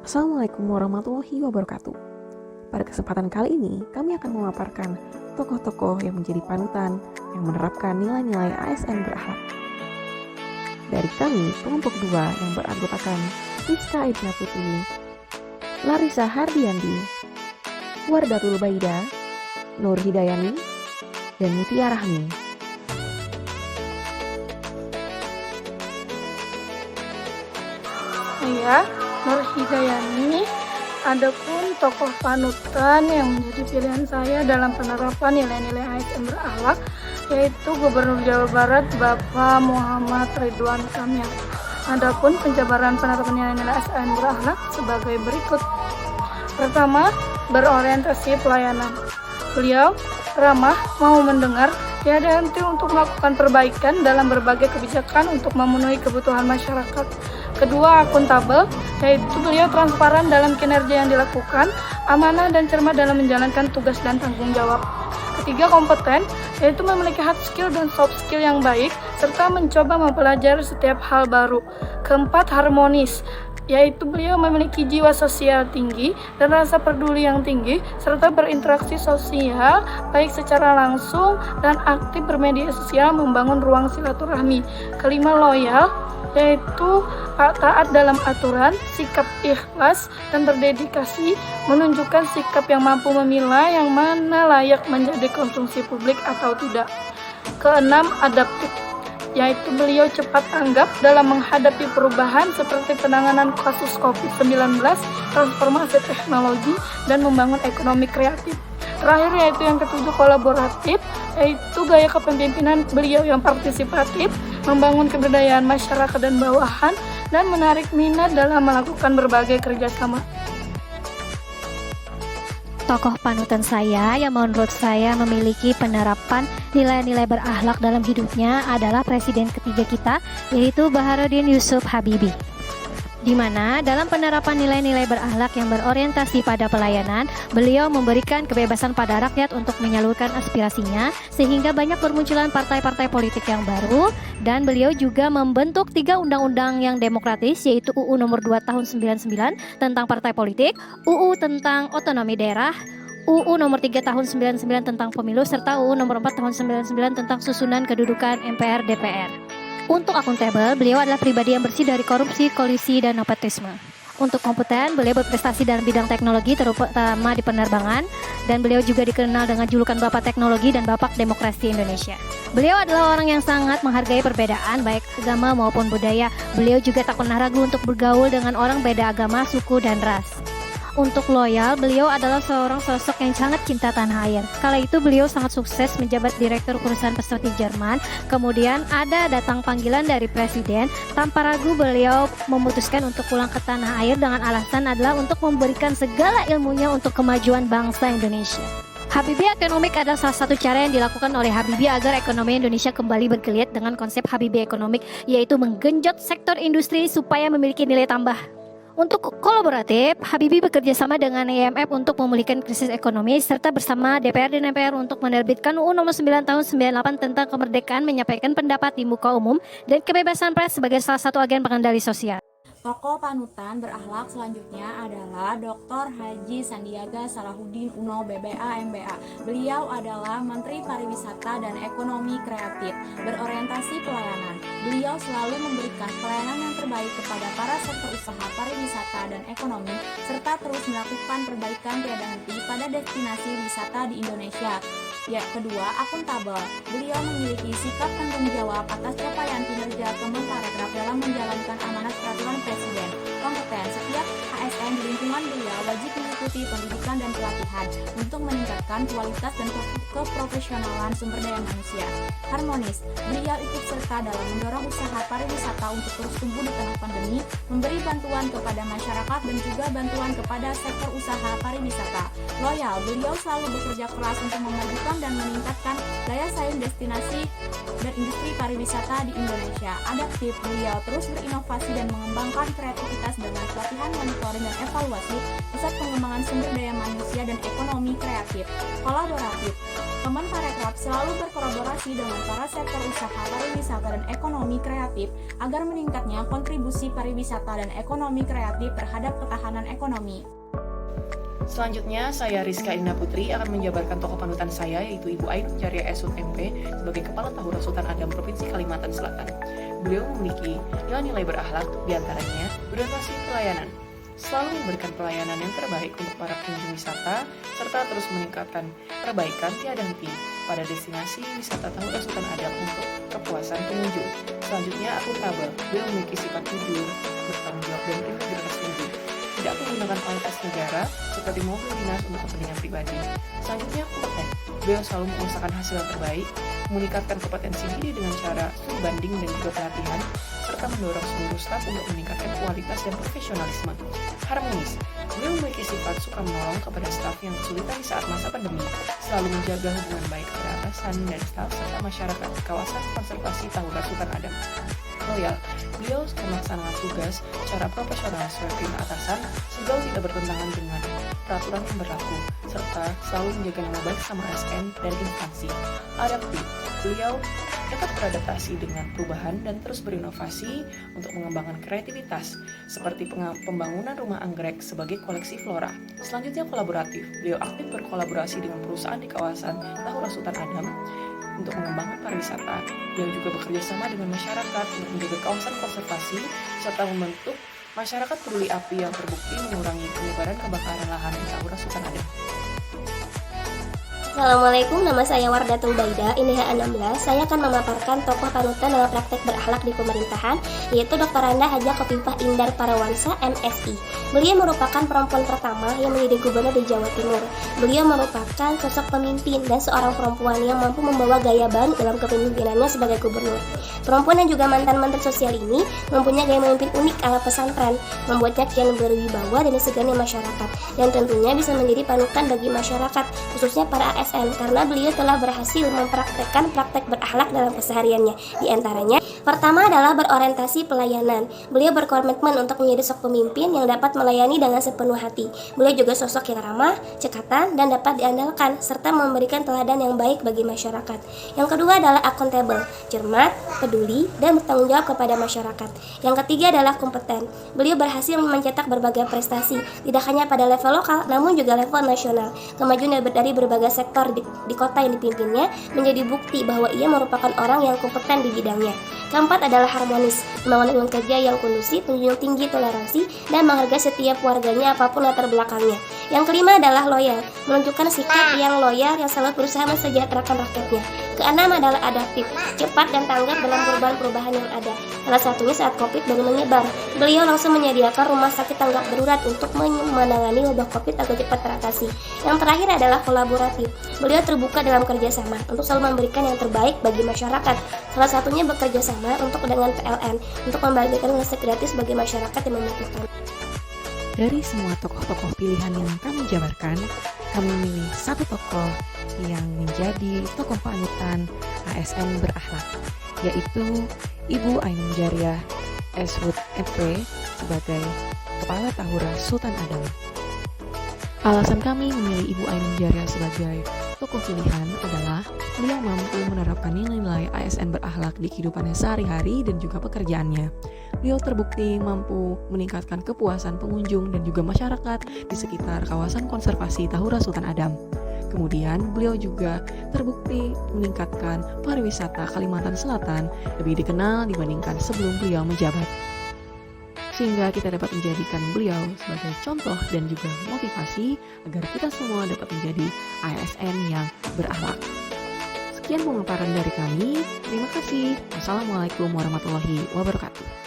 Assalamualaikum warahmatullahi wabarakatuh. Pada kesempatan kali ini, kami akan memaparkan tokoh-tokoh yang menjadi panutan yang menerapkan nilai-nilai ASN berakhlak. Dari kami, kelompok 2 yang beranggotakan Rizka Aibna Putri, Larissa Hardiandi, Wardatul Baida, Nur Hidayani, dan Mutia Rahmi. Saya Nur Hidayani. Adapun tokoh panutan yang menjadi pilihan saya dalam penerapan nilai-nilai ASN berakhlak yaitu Gubernur Jawa Barat Bapak Muhammad Ridwan Kamil. Adapun penjabaran penerapan nilai-nilai ASN berakhlak sebagai berikut. Pertama, berorientasi pelayanan. Beliau ramah, mau mendengar, tiada henti untuk melakukan perbaikan dalam berbagai kebijakan untuk memenuhi kebutuhan masyarakat. Kedua, akuntabel, yaitu beliau transparan dalam kinerja yang dilakukan, amanah dan cermat dalam menjalankan tugas dan tanggung jawab. Ketiga, kompeten, yaitu memiliki hard skill dan soft skill yang baik, serta mencoba mempelajari setiap hal baru. Keempat, harmonis, yaitu beliau memiliki jiwa sosial tinggi dan rasa peduli yang tinggi, serta berinteraksi sosial baik secara langsung dan aktif bermedia sosial membangun ruang silaturahmi. Kelima, loyal, yaitu taat dalam aturan, sikap ikhlas dan berdedikasi, menunjukkan sikap yang mampu memilah yang mana layak menjadi konsumsi publik atau tidak. Keenam, adaptif, yaitu beliau cepat tanggap dalam menghadapi perubahan seperti penanganan kasus COVID-19, transformasi teknologi, dan membangun ekonomi kreatif. Terakhir yaitu yang ketujuh, kolaboratif, yaitu gaya kepemimpinan beliau yang partisipatif, membangun kebudayaan masyarakat dan bawahan, dan menarik minat dalam melakukan berbagai kerjasama. Tokoh panutan saya yang menurut saya memiliki penerapan nilai-nilai berakhlak dalam hidupnya adalah presiden ketiga kita, yaitu Baharudin Yusuf Habibie. Di mana dalam penerapan nilai-nilai berakhlak yang berorientasi pada pelayanan, beliau memberikan kebebasan pada rakyat untuk menyalurkan aspirasinya, sehingga banyak bermunculan partai-partai politik yang baru, dan beliau juga membentuk 3 undang-undang yang demokratis, yaitu UU nomor 2 tahun 99 tentang partai politik, UU tentang otonomi daerah, UU nomor 3 tahun 99 tentang pemilu, serta UU nomor 4 tahun 99 tentang susunan kedudukan MPR DPR. Untuk akuntabel, beliau adalah pribadi yang bersih dari korupsi, kolusi, dan nepotisme. Untuk kompeten, beliau berprestasi dalam bidang teknologi, terutama di penerbangan, dan beliau juga dikenal dengan julukan Bapak Teknologi dan Bapak Demokrasi Indonesia. Beliau adalah orang yang sangat menghargai perbedaan, baik agama maupun budaya. Beliau juga tak pernah ragu untuk bergaul dengan orang beda agama, suku, dan ras. Untuk loyal, beliau adalah seorang sosok yang sangat cinta tanah air. Kala itu beliau sangat sukses menjabat direktur perusahaan pesawat di Jerman. Kemudian ada datang panggilan dari presiden. Tanpa ragu beliau memutuskan untuk pulang ke tanah air dengan alasan adalah untuk memberikan segala ilmunya untuk kemajuan bangsa Indonesia. Habibie Economic adalah salah satu cara yang dilakukan oleh Habibie agar ekonomi Indonesia kembali bergeliat dengan konsep Habibie Economic, yaitu menggenjot sektor industri supaya memiliki nilai tambah. Untuk kolaboratif, Habibie bekerja sama dengan IMF untuk memulihkan krisis ekonomi, serta bersama DPR dan MPR untuk menerbitkan UU nomor 9 tahun 98 tentang kemerdekaan menyampaikan pendapat di muka umum dan kebebasan pers sebagai salah satu agen pengendali sosial. Tokoh panutan berakhlak selanjutnya adalah Dr. Haji Sandiaga Salahuddin Uno BBA MBA. Beliau adalah Menteri Pariwisata dan Ekonomi Kreatif, berorientasi pelayanan. Beliau selalu memberikan pelayanan yang terbaik kepada para sektor usaha pariwisata dan ekonomi, serta terus melakukan perbaikan tiada henti pada destinasi wisata di Indonesia. Ya, kedua, akuntabel. Beliau memiliki sikap tanggung jawab atas capaian kinerja Kemenparekraf dalam menjalankan amanat peraturan Presiden. Kompeten, setiap ASN di lingkungan beliau wajib mengikuti pendidikan dan pelatihan untuk meningkatkan kualitas dan keprofesionalan sumber daya manusia. Harmonis, beliau ikut serta dalam mendorong usaha pariwisata untuk terus tumbuh di tengah pandemi, memberi bantuan kepada masyarakat dan juga bantuan kepada sektor usaha pariwisata. Loyal, beliau selalu bekerja keras untuk memajukan dan meningkatkan daya saing destinasi dan industri pariwisata di Indonesia. Adaptif, beliau terus berinovasi dan mengembangkan kreativitas dengan pelatihan, monitoring, dan evaluasi pusat pengembangan sumber daya manusia dan ekonomi kreatif. Kolaboratif, Kemenparekraf selalu berkolaborasi dengan para sektor usaha pariwisata dan ekonomi kreatif agar meningkatnya kontribusi pariwisata dan ekonomi kreatif terhadap ketahanan ekonomi. Selanjutnya, saya Rizka Indah Putri akan menjabarkan tokoh panutan saya, yaitu Ibu Ainun Jariah SHUT MP sebagai Kepala Tahura Sultan Adam Provinsi Kalimantan Selatan. Beliau memiliki nilai-nilai berakhlak, diantaranya berorientasi pelayanan, selalu memberikan pelayanan yang terbaik untuk para pengunjung wisata, serta terus meningkatkan perbaikan tiada henti pada destinasi wisata Tahura Sultan Adam untuk kepuasan pengunjung. Selanjutnya, akuntabel. Beliau memiliki sifat jujur, bertanggung jawab, dan integritas tinggi. Tidak menggunakan fasilitas negara seperti mobil dinas untuk kepentingan pribadi. Selanjutnya, kompeten. Beliau selalu mengusahakan hasil yang terbaik, meningkatkan kompetensi diri dengan cara studi banding dan juga pelatihan, serta mendorong seluruh staf untuk meningkatkan kualitas dan profesionalisme. Harmonis. Beliau memiliki sifat suka menolong kepada staf yang kesulitan saat masa pandemi, selalu menjaga hubungan baik kepada atasan dan staf serta masyarakat di kawasan konservasi Tahura Sultan Adam. Loyal. Beliau melaksanakan tugas secara profesional sesuai perintah atasan sejauh tidak bertentangan dengan peraturan yang berlaku, serta selalu menjaga nama baik sama ASN dan instansi. Adaptif. Beliau dapat beradaptasi dengan perubahan dan terus berinovasi untuk mengembangkan kreativitas, seperti pembangunan rumah anggrek sebagai koleksi flora. Selanjutnya, kolaboratif. Beliau aktif berkolaborasi dengan perusahaan di kawasan Tahura Sultan Adam untuk mengembangkan pariwisata. Beliau juga bekerja sama dengan masyarakat untuk menjaga kawasan konservasi serta membentuk masyarakat peduli api yang terbukti mengurangi penyebaran kebakaran lahan di Tahura Sultan Adam. Assalamualaikum, nama saya Wardatul Baida, INDH 16. Saya akan memaparkan tokoh panutan dalam praktek berakhlak di pemerintahan, yaitu Dr. Randa Hajah Khofifah Indar Parawansa, MSI. Beliau merupakan perempuan pertama yang menjadi gubernur di Jawa Timur. Beliau merupakan sosok pemimpin dan seorang perempuan yang mampu membawa gaya baru dalam kepemimpinannya sebagai gubernur. Perempuan dan juga mantan menteri sosial ini mempunyai gaya memimpin unik ala pesantren, membuatnya kian berwibawa dan disegani masyarakat, dan tentunya bisa menjadi panutan bagi masyarakat, khususnya para ASN, karena beliau telah berhasil mempraktekkan praktek berakhlak dalam kesehariannya. Di antaranya, pertama adalah berorientasi pelayanan. Beliau berkomitmen untuk menjadi sosok pemimpin yang dapat melayani dengan sepenuh hati. Beliau juga sosok yang ramah, cekatan, dan dapat diandalkan, serta memberikan teladan yang baik bagi masyarakat. Yang kedua adalah akuntabel, cermat, peduli, dan bertanggung jawab kepada masyarakat. Yang ketiga adalah kompeten. Beliau berhasil mencetak berbagai prestasi, tidak hanya pada level lokal, namun juga level nasional. Kemajuan dari berbagai sektor di kota yang dipimpinnya menjadi bukti bahwa ia merupakan orang yang kompeten di bidangnya. Keempat adalah harmonis, membangun lingkungan kerja yang kondusif, menjunjung tinggi toleransi, dan menghargai setiap warganya apapun latar belakangnya. Yang kelima adalah loyal, menunjukkan sikap yang loyal yang selalu berusaha mensejahterakan rakyatnya. Keenam adalah adaptif, cepat dan tanggap dalam perubahan-perubahan yang ada. Salah satunya saat COVID baru menyebar, beliau langsung menyediakan rumah sakit tanggap darurat untuk menangani wabah COVID agar cepat teratasi. Yang terakhir adalah kolaboratif. Beliau terbuka dalam kerjasama untuk selalu memberikan yang terbaik bagi masyarakat. Salah satunya bekerja sama untuk dengan PLN untuk membagikan listrik gratis bagi masyarakat yang membutuhkan. Dari semua tokoh-tokoh pilihan yang kami jabarkan, kami memilih satu tokoh yang menjadi tokoh panutan ASN berakhlak, yaitu Ibu Ainun Jariah SHUT MP sebagai Kepala Tahura Sultan Adam. Alasan kami memilih Ibu Ainun Jariah sebagai tokoh pilihan adalah beliau mampu menerapkan nilai-nilai ASN berakhlak di kehidupannya sehari-hari dan juga pekerjaannya. Beliau terbukti mampu meningkatkan kepuasan pengunjung dan juga masyarakat di sekitar kawasan konservasi Tahura Sultan Adam. Kemudian beliau juga terbukti meningkatkan pariwisata Kalimantan Selatan lebih dikenal dibandingkan sebelum beliau menjabat. Sehingga kita dapat menjadikan beliau sebagai contoh dan juga motivasi agar kita semua dapat menjadi ASN yang berakhlak. Sekian pemaparan dari kami. Terima kasih. Wassalamualaikum warahmatullahi wabarakatuh.